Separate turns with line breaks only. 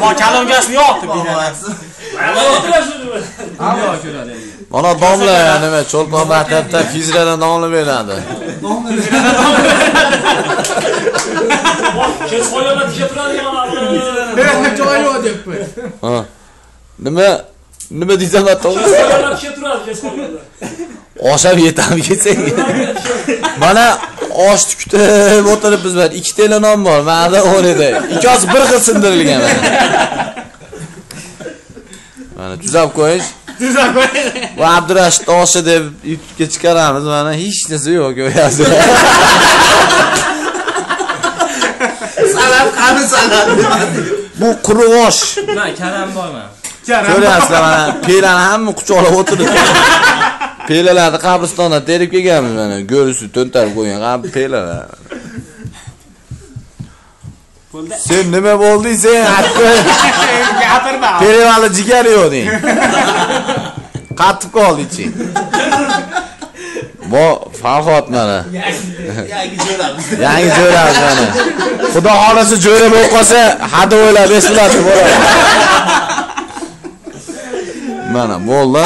Ma kalongasini yoqdi
Mana domla nima Cho'lpon maktabda fizikadan nomli beradi.
Kes qo'yib turadigan
Joy yo'q debdi.
Ha. Nima deysan to'g'ri? Oshab yetam ketsang. Mana oshni kutib o'tiribmiz biz. 2 tela non bor. Ma'da 10 edi. Ikkosi bir xil sindirilgan mana. Mana tuzab qo'yish. Va Abdurashid oshi deb YouTube'ga chiqaramiz. Mana hech narsa yo'q ko'ryapsiz.
Salab qani salab.
Bu quruq osh.
Na, karam bormi?
Ko'ryapsizlar mana pelani hamma quchoqlab o'tiribdi. Pelalarni qabristondan terib kelganmiz mana. Go'risi to'ntarib qo'ygan qab pelalar. Sen nima bo'lding sen?
Gapirma.
Perevali jigar yo'qding. Qatib qoldi-chi. Bu Farhod mana.
Yangi jo'ramiz.
Yangi jo'ramiz mana. Xudo xolasa jo'ra bo'lib qolsa, hadi o'ylab eslatib bo'ladi. Mana bo'ldi.